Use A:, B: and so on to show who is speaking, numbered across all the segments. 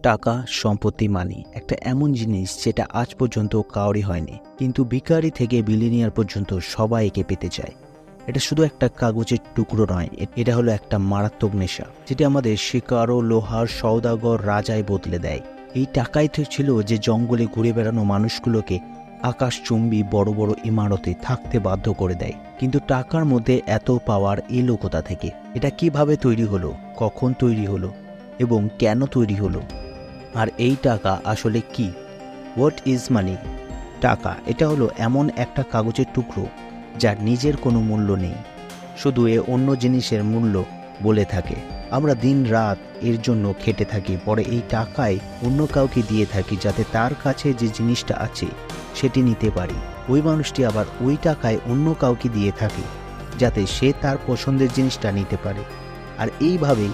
A: টাকা, সম্পত্তি, মানি একটা এমন জিনিস যেটা আজ পর্যন্ত কাউরি হয়নি, কিন্তু ভিখারি থেকে বিলিনিয়ার পর্যন্ত সবাই একে পেতে চায়। এটা শুধু একটা কাগজের টুকরো নয়, এটা হলো একটা মারাত্মক নেশা, যেটা আমাদের শিকার ও লোহার সওদাগর রাজায় বদলে দেয়। এই টাকাই তো ছিল যে জঙ্গলে ঘুরে বেড়ানো মানুষগুলোকে আকাশচুম্বী বড় বড় ইমারতে থাকতে বাধ্য করে দেয়। কিন্তু টাকার মধ্যে এত পাওয়ার এলো কোথা থেকে? এটা কিভাবে তৈরি হলো, কখন তৈরি হলো এবং কেন তৈরি হলো? আর এই টাকা আসলে কি? What is money? টাকা এটা হলো এমন একটা কাগজের টুকরো যার নিজের কোনো মূল্য নেই, শুধু এ অন্য জিনিসের মূল্য বলে থাকে। আমরা দিন রাত এর জন্য খেটে থাকি, পরে এই টাকায় অন্য কাউকে দিয়ে থাকি যাতে তার কাছে যে জিনিসটা আছে সেটি নিতে পারি। ওই মানুষটি আবার ওই টাকায় অন্য কাউকে দিয়ে থাকে যাতে সে তার পছন্দের জিনিসটা নিতে পারে। আর এইভাবেই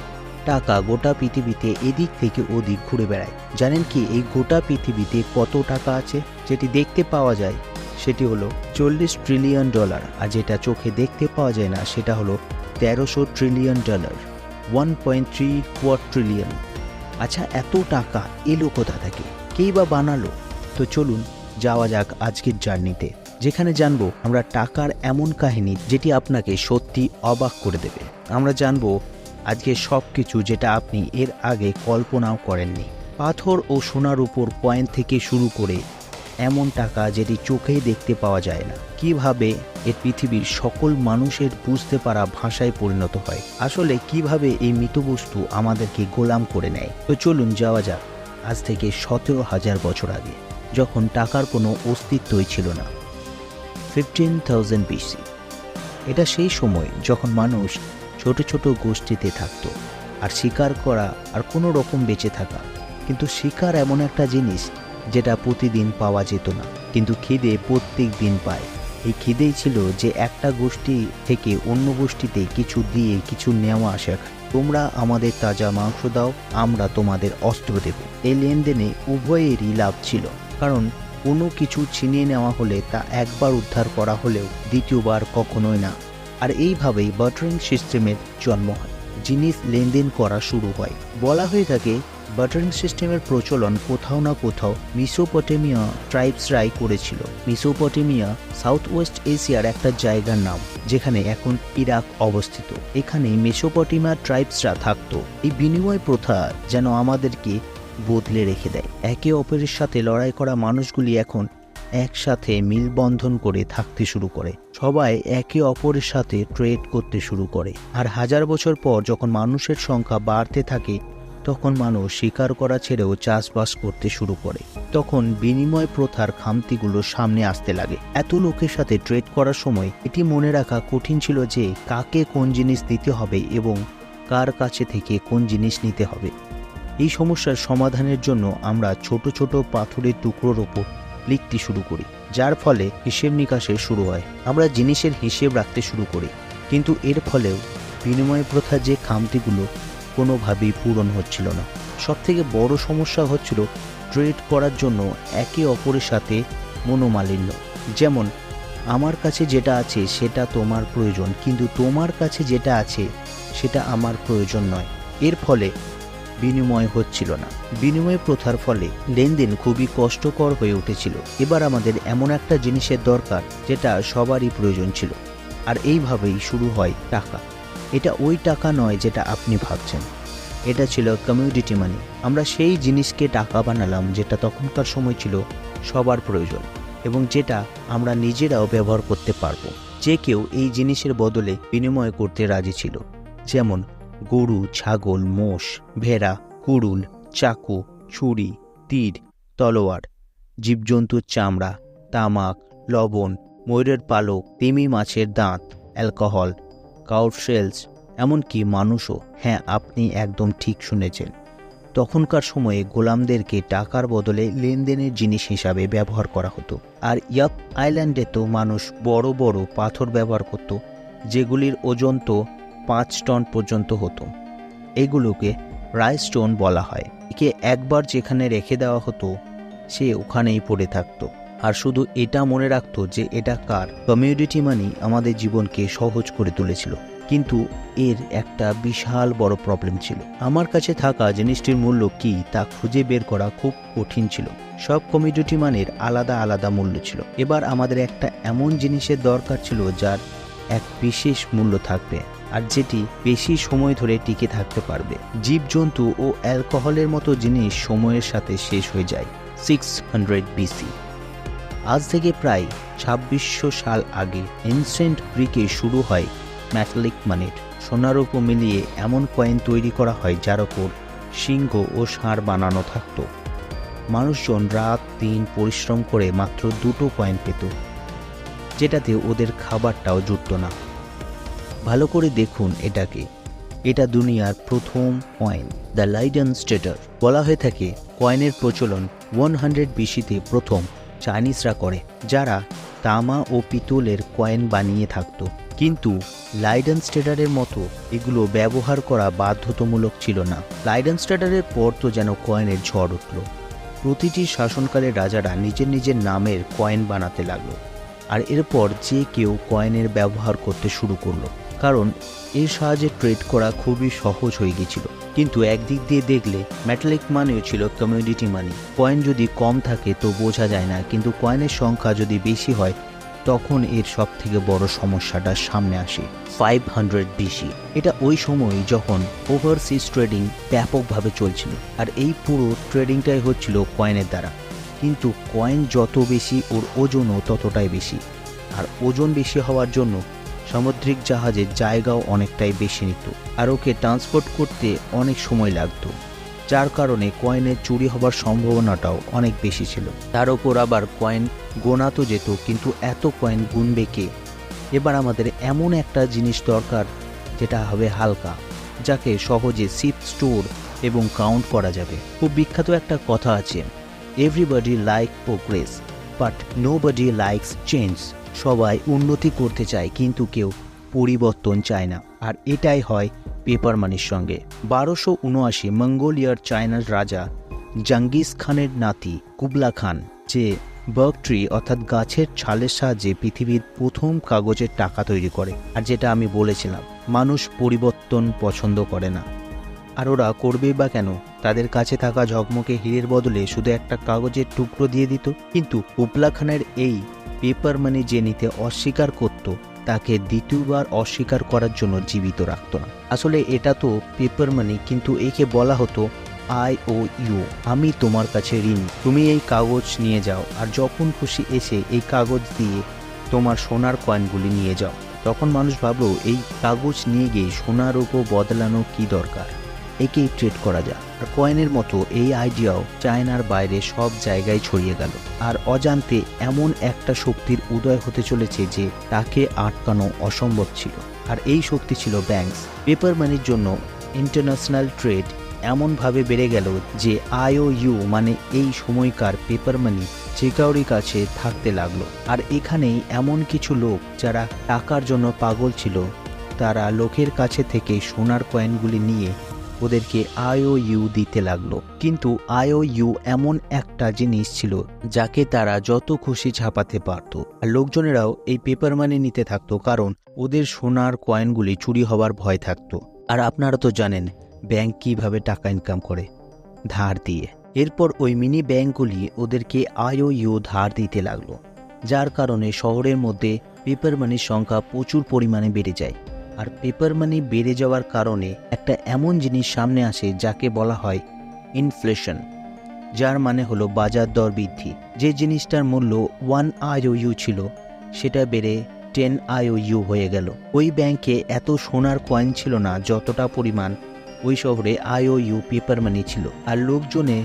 A: টাকা গোটা পৃথিবীতে এদিক থেকে ওদিক ঘুরে বেড়ায়। জানেন কি এই গোটা পৃথিবীতে কত টাকা আছে? যেটি দেখতে পাওয়া যায় সেটি হলো $40 ট্রিলিয়ন, আর যেটা চোখে দেখতে পাওয়া যায় না সেটা হলো $1300 ট্রিলিয়ন, 1.3 কোয়াড্রিলিয়ন। আচ্ছা, এত টাকা এলো কোথা থেকে? কেই বা বানালো? তো চলুন যাওয়া যাক আজকের জার্নিতে, যেখানে জানবো আমরা টাকার এমন কাহিনী যেটি আপনাকে সত্যি অবাক করে দেবে। আমরা জানবো আজকে সব কিছু যেটা আপনি এর আগে কল্পনাও করেননি। পাথর ও সোনার উপর কয়েন থেকে শুরু করে এমন টাকা যেটি চোখেই দেখতে পাওয়া যায় না, কিভাবে এর পৃথিবীর সকল মানুষের বুঝতে পারা ভাষায় পরিণত হয়, আসলে কিভাবে এই মৃতবস্তু আমাদেরকে গোলাম করে নেয়। তো চলুন যাওয়া যাক আজ থেকে 17,000 বছর আগে, যখন টাকার কোনো অস্তিত্বই ছিল না। 15,000 BC। এটা সেই সময় যখন মানুষ ছোট ছোট গোষ্ঠীতে থাকতো, আর শিকার করা আর কোনো রকম বেঁচে থাকা। কিন্তু শিকার এমন একটা জিনিস যেটা প্রতিদিন পাওয়া যেত না, কিন্তু খিদে প্রত্যেক দিন পায়। এই খিদেই ছিল যে একটা গোষ্ঠী থেকে অন্য গোষ্ঠীতে কিছু দিয়ে কিছু নেওয়া আসা। তোমরা আমাদের তাজা মাংস দাও, আমরা তোমাদের অস্ত্র দেব। এই লেনদেনে উভয়েরই লাভ ছিল, কারণ কোনো কিছু ছিনিয়ে নেওয়া হলে তা একবার উদ্ধার করা হলেও দ্বিতীয়বার কখনোই না। আর এইভাবেই বার্টারিং সিস্টেমের জন্ম হয়, জিনিস লেনদেন করা শুরু হয়। বলা হয়ে থাকে বার্টারিং সিস্টেমের প্রচলন কোথাও না কোথাও মেসোপটেমিয়া ট্রাইবসরাই করেছিল। মেসোপটেমিয়া সাউথ ওয়েস্ট এশিয়ার একটা জায়গার নাম, যেখানে এখন ইরাক অবস্থিত। এখানে মেসোপটেমিয়া ট্রাইবসরা থাকতো। এই বিনিময় প্রথা যেন আমাদেরকে বদলে রেখে দেয়। একে অপরের সাথে লড়াই করা মানুষগুলি এখন একসাথে মিলবন্ধন করে থাকতে শুরু করে, সবাই একে অপরের সাথে ট্রেড করতে শুরু করে। আর 1000 বছর পর যখন মানুষের সংখ্যা বাড়তে থাকে, তখন মানুষ শিকার করা ছেড়েও চাষবাস করতে শুরু করে। তখন বিনিময় প্রথার খামতিগুলো সামনে আসতে লাগে। এত লোকের সাথে ট্রেড করার সময় এটি মনে রাখা কঠিন ছিল যে কাকে কোন জিনিস দিতে হবে এবং কার কাছে থেকে কোন জিনিস নিতে হবে। এই সমস্যার সমাধানের জন্য আমরা ছোট ছোট পাথরের টুকরোর ওপর লিখতে শুরু করি, যার ফলে হিসেব নিকাশের শুরু হয়। আমরা জিনিসের হিসেব রাখতে শুরু করি, কিন্তু এর ফলেও বিনিময় প্রথার যে খামতিগুলো কোনোভাবেই পূরণ হচ্ছিল না। সবথেকে বড় সমস্যা হচ্ছিল ট্রেড করার জন্য একে অপরের সাথে মনোমালিন্য। যেমন আমার কাছে যেটা আছে সেটা তোমার প্রয়োজন, কিন্তু তোমার কাছে যেটা আছে সেটা আমার প্রয়োজন নয়। এর ফলে বিনিময় হচ্ছিল না। বিনিময় প্রথার ফলে লেনদেন খুবই কষ্টকর হয়ে উঠেছিল। এবার আমাদের এমন একটা জিনিসের দরকার যেটা সবারই প্রয়োজন ছিল, আর এইভাবেই শুরু হয় টাকা। এটা ওই টাকা নয় যেটা আপনি ভাবছেন, এটা ছিল কমিউডিটি মানি। আমরা সেই জিনিসকে টাকা বানালাম যেটা তখনকার সময় ছিল সবার প্রয়োজন এবং যেটা আমরা নিজেরাও ব্যবহার করতে পারবো। যে কেউ এই জিনিসের বদলে বিনিময় করতে রাজি ছিল, যেমন গরু, ছাগল, মোষ, ভেড়া, কুড়ুল, চাকু, ছুরি, তীর, তলোয়ার, জীবজন্তুর চামড়া, তামাক, লবণ, ময়ূরের পালক, তিমি মাছের দাঁত, অ্যালকোহল, কাউর শেলস, এমনকি মানুষও। হ্যাঁ, আপনি একদম ঠিক শুনেছেন। তখনকার সময়ে গোলামদেরকে টাকার বদলে লেনদেনের জিনিস হিসাবে ব্যবহার করা হতো। আর ইয়াপ আইল্যান্ডে তো মানুষ বড় বড় পাথর ব্যবহার করত, যেগুলির ওজন তো 5 টন পর্যন্ত হতো। এগুলোকে রাইস্টোন বলা হয়। একে একবার যেখানে রেখে দেওয়া হতো সে ওখানেই পড়ে থাকতো, আর শুধু এটা মনে রাখতো যে এটা কার। কমিউডিটি মানি আমাদের জীবনকে সহজ করে তুলেছিল। কিন্তু এর একটা বিশাল বড় প্রবলেম ছিল। আমার কাছে থাকা জিনিসটির মূল্য কি তা খুঁজে বের করা খুব কঠিন ছিল। সব কমিউনিটি মানের আলাদা আলাদা মূল্য ছিল। এবার আমাদের একটা এমন জিনিসের দরকার ছিল যার এক বিশেষ মূল্য থাকবে আর যেটি বেশি সময় ধরে টিকে থাকতে পারবে। জীবজন্তু ও অ্যালকোহলের মতো জিনিস সময়ের সাথে শেষ হয়ে যায়। 600 BC। আজ থেকে প্রায় 2600 সাল আগে এনসেন্ট গ্রিকে শুরু হয় মেটালিক মানির। সোনার উপর মিলিয়ে এমন কয়েন তৈরি করা হয় যার ওপর সিংহ ও ষাঁড় বানানো থাকত। মানুষজন রাত দিন পরিশ্রম করে মাত্র 2টো কয়েন পেত, যেটাতে ওদের খাবারটাও জুটত না। ভালো করে দেখুন এটাকে। এটা দুনিয়ার প্রথম কয়েন, দ্য লাইডেন স্টেটার। বলা হয়ে থাকে কয়েনের প্রচলন 100 BC-তে প্রথম চাইনিজরা করে, যারা তামা ও পিতলের কয়েন বানিয়ে থাকত। কিন্তু লাইডেন স্টেটারের মতো এগুলো ব্যবহার করা বাধ্যতামূলক ছিল না। লাইডেন স্টেটারের পর তো যেন কয়েনের ঝড় উঠল। প্রতিটি শাসনকালের রাজারা নিজের নিজের নামের কয়েন বানাতে লাগলো, আর এরপর যে কেউ কয়েনের ব্যবহার করতে শুরু করলো, কারণ এর সাহায্যে ট্রেড করা খুবই সহজ হয়ে গিয়েছিল। কিন্তু একদিক দিয়ে দেখলে মেটালিক মানিও ছিল কমিউনিটি মানি। কয়েন যদি কম থাকে তো বোঝা যায় না, কিন্তু কয়েনের সংখ্যা যদি বেশি হয় তখন এর সব থেকে বড় সমস্যাটা সামনে আসে। 500 BC। এটা ওই সময় যখন ওভারসিজ ট্রেডিং ব্যাপকভাবে চলছিল, আর এই পুরো ট্রেডিংটাই হচ্ছিল কয়েনের দ্বারা। কিন্তু কয়েন যত বেশি ওর ওজনও ততটাই বেশি, আর ওজন বেশি হওয়ার জন্য সামুদ্রিক জাহাজের জায়গাও অনেকটাই বেশি নিত, আর ওকে ট্রান্সপোর্ট করতে অনেক সময় লাগতো, যার কারণে কয়েনের চুরি হবার সম্ভাবনাটাও অনেক বেশি ছিল। তার ওপর আবার কয়েন গোনাতো যেত, কিন্তু এত কয়েন গুনবে কে? এবার আমাদের এমন একটা জিনিস দরকার যেটা হবে হালকা, যাকে সহজে শিপ স্টোর এবং কাউন্ট করা যাবে। খুব বিখ্যাত একটা কথা আছে, everybody like progress but nobody likes change. সবাই উন্নতি করতে চায় কিন্তু কেউ পরিবর্তন চায় না, আর এটাই হয় পেপার মানির সঙ্গে। 1279 মঙ্গোলিয়ার চায়নার রাজা জাঙ্গিস খানের নাতি কুবলা খান, যে বার্ক ট্রি অর্থাৎ গাছের ছালের সাহায্যে পৃথিবীর প্রথম কাগজের টাকা তৈরি করে। আর যেটা আমি বলেছিলাম, মানুষ পরিবর্তন পছন্দ করে না, আর ওরা করবেই বা কেন? তাদের কাছে থাকা ঝকমকে হীরের বদলে শুধু একটা কাগজের টুকরো দিয়ে দিত। কিন্তু কুবলা খানের এই পেপার মানি যে নিতে অস্বীকার করত, তাকে দ্বিতীয়বার অস্বীকার করার জন্য জীবিত রাখত না। আসলে এটা তো পেপার মানি, কিন্তু একে বলা হতো IOU, আমি তোমার কাছে ঋণী, তুমি এই কাগজ নিয়ে যাও, আর যখন খুশি এসে এই কাগজ দিয়ে তোমার সোনার কয়েনগুলি নিয়ে যাও। তখন মানুষ ভাবলো এই কাগজ নিয়ে গিয়ে সোনার উপর বদলানো কি দরকার, একেই ট্রেড করা যায়। আর কয়েনের মতো এই আইডিয়াও চায়নার বাইরে সব জায়গায় ছড়িয়ে গেল, আর অজান্তে এমন একটা শক্তির উদয় হতে চলেছে যে তাকে আটকানো অসম্ভব ছিল, আর এই শক্তি ছিল ব্যাংকস। পেপার মানির জন্য ইন্টারন্যাশনাল ট্রেড এমনভাবে বেড়ে গেল যে IOU মানে এই সময়কার পেপার মানি যে কারোর কাছে থাকতে লাগলো। আর এখানেই এমন কিছু লোক যারা টাকার জন্য পাগল ছিল, তারা লোকের কাছে থেকে সোনার কয়েনগুলি নিয়ে ওদেরকে IOU দিতে লাগলো। কিন্তু IOU এমন একটা জিনিস ছিল যাকে তারা যত খুশি ছাপাতে পারত, আর লোকজনেরাও এই পেপার মানি নিতে থাকতো, কারণ ওদের সোনার কয়েনগুলি চুরি হওয়ার ভয় থাকতো। আর আপনারা তো জানেন ব্যাংক কিভাবে টাকা ইনকাম করে, ধার দিয়ে। এরপর ওই মিনি ব্যাংকগুলি ওদেরকে IOU ধার দিতে লাগলো, যার কারণে শহরের মধ্যে পেপার মানির সংখ্যা প্রচুর পরিমাণে বেড়ে যায়। আর পেপার মানি বেড়ে যাওয়ার কারণে একটা এমন জিনিস সামনে আসে যাকে বলা হয় ইনফ্লেশন, যার মানে হলো বাজার দর বৃদ্ধি। যে জিনিসটার মূল্য 1 IOU ছিল সেটা বেড়ে 10 IOU হয়ে গেল। ওই ব্যাংকে এত সোনার কয়েন ছিল না যতটা পরিমাণ ওই শহরে IOU পেপার মানি ছিল। আর লোকজনে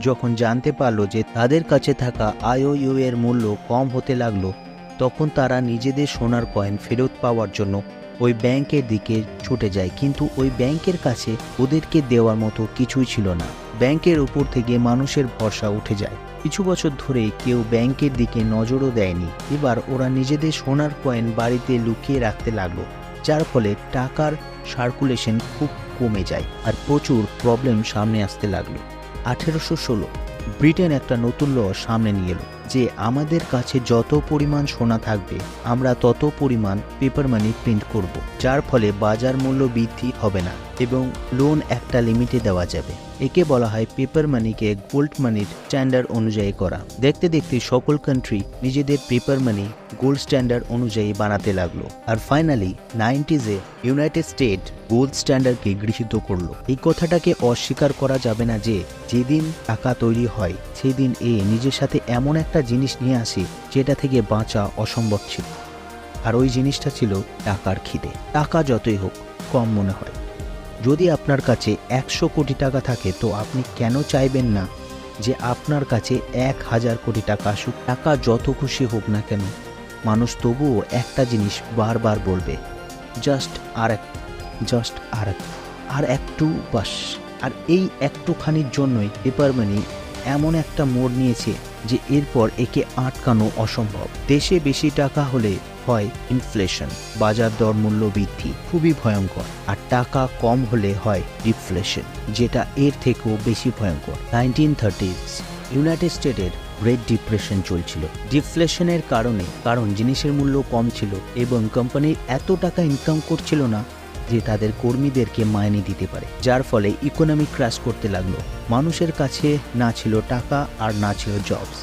A: যখন জানতে পারলো যে তাদের কাছে থাকা IOU এর মূল্য কম হতে লাগলো, তখন তারা নিজেদের সোনার কয়েন ফেরত পাওয়ার জন্য ওই ব্যাংকের দিকে ছুটে যায়। কিন্তু ওই ব্যাংকের কাছে ওদেরকে দেওয়ার মতো কিছুই ছিল না। ব্যাংকের উপর থেকে মানুষের ভরসা উঠে যায়। কিছু বছর ধরে কেউ ব্যাংকের দিকে নজরও দেয়নি। এবার ওরা নিজেদের সোনার কয়েন বাড়িতে লুকিয়ে রাখতে লাগলো, যার ফলে টাকার সার্কুলেশন খুব কমে যায়, আর প্রচুর প্রবলেম সামনে আসতে লাগলো। 1816 ব্রিটেন একটা নতুন ল সামনে নিয়ে এলো। যে আমাদের কাছে যত পরিমাণ সোনা থাকবে আমরা তত পরিমাণ পেপার মানি প্রিন্ট করব, যার ফলে বাজার মূল্য বৃদ্ধি হবে না এবং লোন একটা লিমিটে দেওয়া যাবে। একে বলা হয় পেপার মানিকে গোল্ড মানির স্ট্যান্ডার্ড অনুযায়ী করা। দেখতে দেখতে সকল কান্ট্রি নিজেদের পেপার মানি গোল্ড স্ট্যান্ডার্ড অনুযায়ী বানাতে লাগলো, আর ফাইনালি 90s-এ ইউনাইটেড স্টেট গোল্ড স্ট্যান্ডার্ডকে গৃহীত করলো। এই কথাটাকে অস্বীকার করা যাবে না যে যেদিন টাকা তৈরি হয় সেদিন নিজের সাথে এমন একটা জিনিস নিয়ে আসে যেটা থেকে বাঁচা অসম্ভব ছিল, আর ওই জিনিসটা ছিল টাকার খিদে। টাকা যতই হোক কম মনে হয়। যদি আপনার কাছে 100 কোটি টাকা থাকে তো আপনি কেন চাইবেন না যে আপনার কাছে 1000 কোটি টাকা আসুক? টাকা যত খুশি হোক না কেন, মানুষ তবুও একটা জিনিস বারবার বলবে, জাস্ট আর একটু বাস। আর এই একটুখানির জন্যই পেপার মানি এমন একটা মোড় নিয়েছে যে এরপর একে আটকানো অসম্ভব। দেশে বেশি টাকা হলে হয় ইনফ্লেশন, বাজার দর মূল্য বৃদ্ধি খুবই ভয়ঙ্কর, আর টাকা কম হলে হয় ডিফ্লেশন, যেটা এর থেকেও বেশি ভয়ঙ্কর। 1930s ইউনাইটেড স্টেটের গ্রেট ডিপ্রেশন চলছিল। ডিফ্লেশনের কারণ জিনিসের মূল্য কম ছিল এবং কোম্পানি এত টাকা ইনকাম করছিল না যে তাদের কর্মীদেরকে মাইনে দিতে পারে, যার ফলে ইকোনমি ক্র্যাশ করতে লাগলো। মানুষের কাছে না ছিল টাকা আর না ছিল জবস।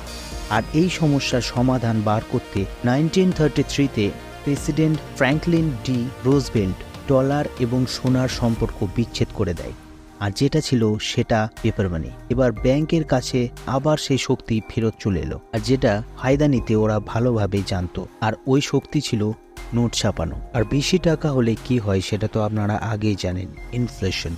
A: আর এই সমস্যার সমাধান বার করতে 1933-তে president Franklin D Roosevelt dollar এবং সোনার সম্পর্ক বিচ্ছেদ করে দেয়, আর যেটা ছিল সেটা পেপার মানি। এবার ব্যাংকের কাছে আবার সেই শক্তি ফেরত চলে এলো, আর যেটা ফায়দা নিতে ওরা ভালোভাবেই জানতো, আর ওই শক্তি ছিল নোট ছাপানো। আর বেশি টাকা হলে কি হয় সেটা তো আপনারা আগেই জানেন, ইনফ্লেশন।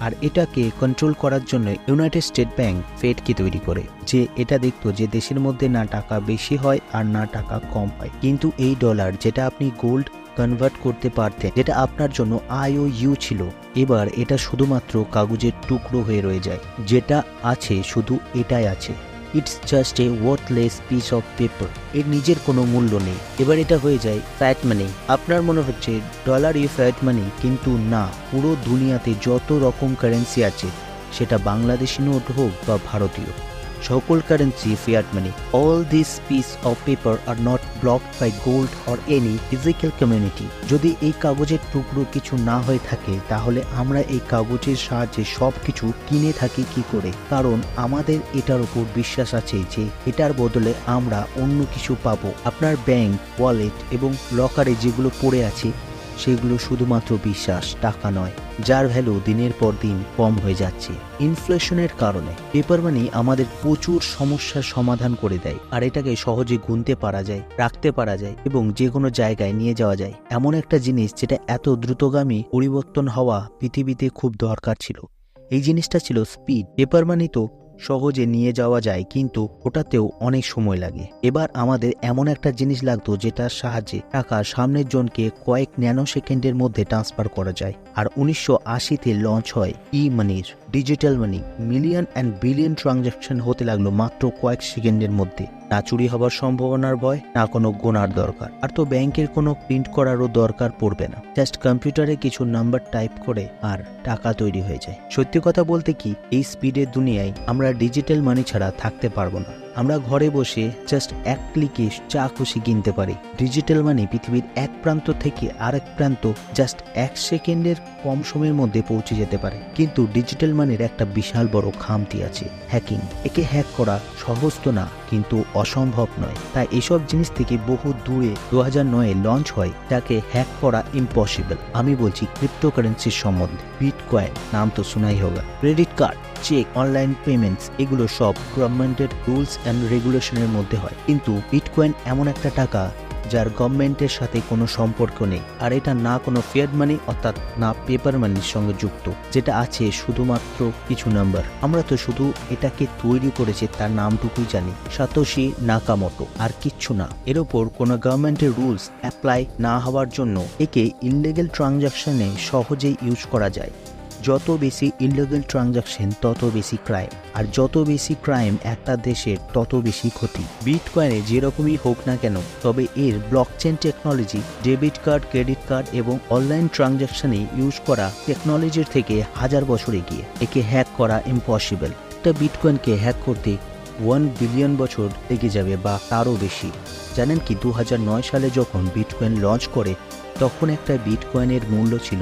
A: আর এটাকে কন্ট্রোল করার জন্য ইউনাইটেড স্টেট ব্যাংক ফেডকে তৈরি করে, যে এটা দেখতো যে দেশের মধ্যে না টাকা বেশি হয় আর না টাকা কম হয়। কিন্তু এই ডলার যেটা আপনি গোল্ড কনভার্ট করতে পারতেন, যেটা আপনার জন্য IOU ছিল, এবার এটা শুধুমাত্র কাগজের টুকরো হয়ে রয়ে যায়। যেটা আছে শুধু এটাই আছে, it's just a worthless piece of paper. এর নিজের কোনো মূল্য নেই। এবার এটা হয়ে যায় ফ্যাট মানি। আপনার মনে হচ্ছে ডলার ফ্যাট মানি, কিন্তু না, পুরো দুনিয়াতে যত রকম কারেন্সি আছে, সেটা বাংলাদেশি নোট হোক বা ভারতীয়, সকল currency fiat money. All this piece of paper are not blocked by gold or any physical community. যদি এই কাগজের টুকরো কিছু না হয়ে থাকে, তাহলে আমরা এই কাগজের সাহায্যে সব কিছু কিনে থাকি কি করে? কারণ আমাদের এটার উপর বিশ্বাস আছে যে এটার বদলে আমরা অন্য কিছু পাবো। আপনার ব্যাংক, ওয়ালেট এবং লকারে যেগুলো পড়ে আছে সেগুলো শুধুমাত্র বিশ্বাস, টাকা নয়, যার ভ্যালু দিনের পর দিন কম হয়ে যাচ্ছে ইনফ্লেশনের কারণে। পেপার মানি আমাদের প্রচুর সমস্যার সমাধান করে দেয়, আর এটাকে সহজে গুনতে পারা যায়, রাখতে পারা যায় এবং যে কোনো জায়গায় নিয়ে যাওয়া যায়। এমন একটা জিনিস যেটা এত দ্রুতগামী পরিবর্তন হওয়া পৃথিবীতে খুব দরকার ছিল। এই জিনিসটা ছিল স্পিড। পেপার মানি তো সহজে নিয়ে যাওয়া যায়, কিন্তু ওটাতেও অনেক সময় লাগে। এবার আমাদের এমন একটা জিনিস লাগতো যেটার সাহায্যে টাকা সামনের জনকে কয়েক ন্যানো সেকেন্ডের মধ্যে ট্রান্সফার করা যায়। আর 1980-তে লঞ্চ হয় মানির digital money. Million and billion transaction হতে লাগলো মাত্র কয়েক সেকেন্ডের মধ্যে। না চুরি হবার সম্ভাবনার ভয়, না কোনো গোনার দরকার, আর তো ব্যাংকের কোনো প্রিন্ট করারও দরকার পড়বে না। জাস্ট কম্পিউটারে কিছু নাম্বার টাইপ করে আর টাকা তৈরি হয়ে যায়। সত্যি কথা বলতে কি, এই স্পিডের দুনিয়ায় আমরা ডিজিটাল মানি ছাড়া থাকতে পারবো না। আমরা ঘরে বসে জাস্ট এক ক্লিকে যা খুশি কিনতে পারি। ডিজিটাল মানি পৃথিবীর এক প্রান্ত থেকে আরেক প্রান্ত জাস্ট 1 সেকেন্ডের কম সময়ের মধ্যে পৌঁছে যেতে পারে। কিন্তু ডিজিটাল মানির একটা বিশাল বড় খামতি আছে, হ্যাকিং। একে হ্যাক করা সহজ তো না, কিন্তু অসম্ভব নয়। তাই এসব জিনিস থেকে বহু দূরে 2009-এ লঞ্চ হয়, যাকে হ্যাক করা ইম্পসিবল। আমি বলছি ক্রিপ্টোকারেন্সির সম্বন্ধে। বিটকয়েন নাম তো শোনাই হোগা। Credit card, cheque, online payments, এগুলো সব গভর্নমেন্টের রুলস অ্যান্ড রেগুলেশনের মধ্যে হয়। কিন্তু বিটকয়েন এমন একটা টাকা যার গভর্নমেন্টের সাথে কোনো সম্পর্ক নেই, আর এটা না কোনো ফিয়াট মানি অর্থাৎ না পেপার মানির সঙ্গে যুক্ত, যেটা আছে শুধুমাত্র কিছু নাম্বার। আমরা তো শুধু এটাকে তৈরি করেছে তার নামটুকুই জানি, সাতোশি নাকামোটো, আর কিচ্ছু না। এর ওপর কোনো গভর্নমেন্টের রুলস অ্যাপ্লাই না হওয়ার জন্য একে ইললিগ্যাল ট্রানজাকশনে সহজেই ইউজ করা যায়। যত বেশি ইললিগ্যাল ট্রানজাকশন তত বেশি ক্রাইম, আর যত বেশি ক্রাইম একটা দেশের তত বেশি ক্ষতি। বিটকয়েনে যেরকমই হোক না কেন, তবে এর blockchain technology debit card, credit card এবং অনলাইন ট্রানজাকশনে ইউজ করা টেকনোলজির থেকে 1000 বছর এগিয়ে। একে হ্যাক করা ইম্পসিবল। একটা বিটকয়েনকে হ্যাক করতে 1 বিলিয়ন বছর লেগে যাবে বা তারও বেশি। জানেন কি 2009 সালে যখন বিটকয়েন লঞ্চ করে তখন একটা বিটকয়েনের মূল্য ছিল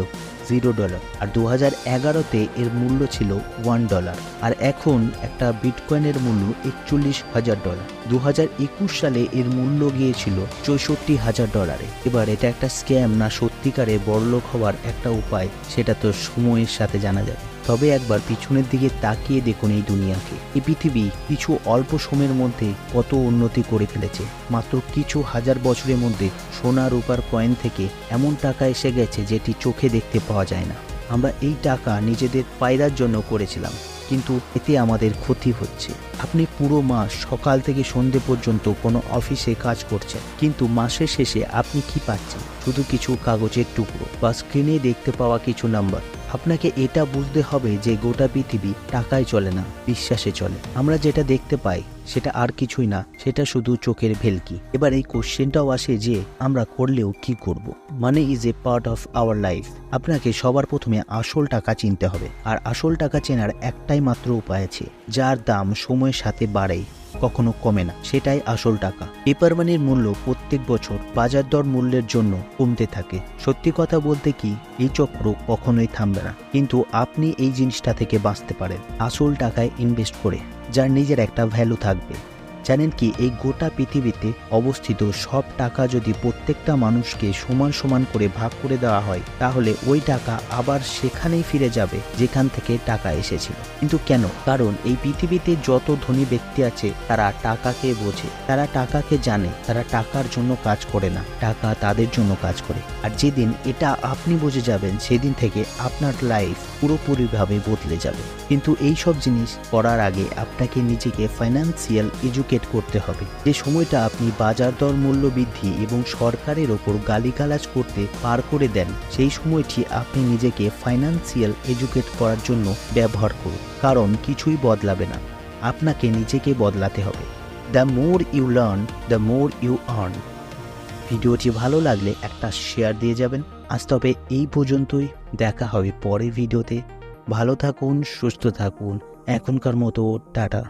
A: $0 আর 2011-তে এর মূল্য ছিল $1 আর এখন একটা বিটকয়েনের মূল্য $41,000। 2021 সালে এর মূল্য গিয়েছিল $64,000। এবার এটা একটা স্ক্যাম না সত্যিকারে বড়লোক হওয়ার একটা উপায়, সেটা তো সময়ের সাথে জানা যাবে। তবে একবার পিছনের দিকে তাকিয়ে দেখুন এই দুনিয়াকে। এই পৃথিবী কিছু অল্প সময়ের মধ্যে কত উন্নতি করে ফেলেছে। মাত্র কিছু হাজার বছরের মধ্যে সোনা রূপার কয়েন থেকে এমন টাকা এসে গেছে যেটি চোখে দেখতে পাওয়া যায় না। আমরা এই টাকা নিজেদের ফায়দার জন্য করেছিলাম, কিন্তু এতে আমাদের ক্ষতি হচ্ছে। আপনি পুরো মাস সকাল থেকে সন্ধে পর্যন্ত কোনো অফিসে কাজ করছেন, কিন্তু মাসের শেষে আপনি কি পাচ্ছেন? শুধু কিছু কাগজের টুকরো বা স্ক্রিনে দেখতে পাওয়া কিছু নাম্বার। আপনাকে এটা বুঝতে হবে যে গোটা পৃথিবী টাকায় চলে না, বিশ্বাসে চলে। আমরা যেটা দেখতে পাই সেটা আর কিছুই না, সেটা শুধু চোখের ভেলকি। এবার এই কোশ্চেনটাও আসে যে আমরা করলেও কি করব? Money is a part of our life. আপনাকে সবার প্রথমে আসল টাকা চিনতে হবে, আর আসল টাকা চেনার একটাই মাত্র উপায় আছে, যার দাম সময়ের সাথে বাড়ে, কখনো কমে না, সেটাই আসল টাকা। পেপার মানির মূল্য প্রত্যেক বছর বাজার দর মূল্যের জন্য কমতে থাকে। সত্যি কথা বলতে কি, এই চক্র কখনোই থামবে না, কিন্তু আপনি এই জিনিসটা থেকে বাঁচতে পারেন আসল টাকায় ইনভেস্ট করে, যার নিজের একটা ভ্যালু থাকবে। জানেন কি, এই গোটা পৃথিবীতে অবস্থিত সব টাকা যদি প্রত্যেকটা মানুষকে সমান সমান করে ভাগ করে দেওয়া হয়, তাহলে ওই টাকা আবার সেখানেই ফিরে যাবে যেখান থেকে টাকা এসেছিল। কিন্তু কেন? কারণ এই পৃথিবীতে যত ধনী ব্যক্তি আছে তারা টাকাকে বোঝে, তারা টাকাকে জানে, তারা টাকার জন্য কাজ করে না, টাকা তাদের জন্য কাজ করে। আর যেদিন এটা আপনি বুঝে যাবেন, সেদিন থেকে আপনার লাইফ পুরোপুরিভাবে বদলে যাবে। কিন্তু এই সব জিনিস করার আগে আপনাকে নিজেকে ফাইন্যান্সিয়াল এডুকেট করতে হবে। যে সময়টা আপনি বাজার দর মূল্য বৃদ্ধি এবং সরকারের ওপর গালিগালাজ করতে পার করে দেন, সেই সময়টি আপনি নিজেকে ফাইন্যান্সিয়াল এডুকেট করার জন্য ব্যবহার করুন। কারণ কিছুই বদলাবে না, আপনাকে নিজেকে বদলাতে হবে। The more you learn, the more you earn. ভিডিওটি ভালো লাগলে একটা শেয়ার দিয়ে যাবেন। আজ তবে এই পর্যন্তই, দেখা হবে পরের ভিডিওতে। ভালো থাকুন, সুস্থ থাকুন, এখনকার মতো টাটা।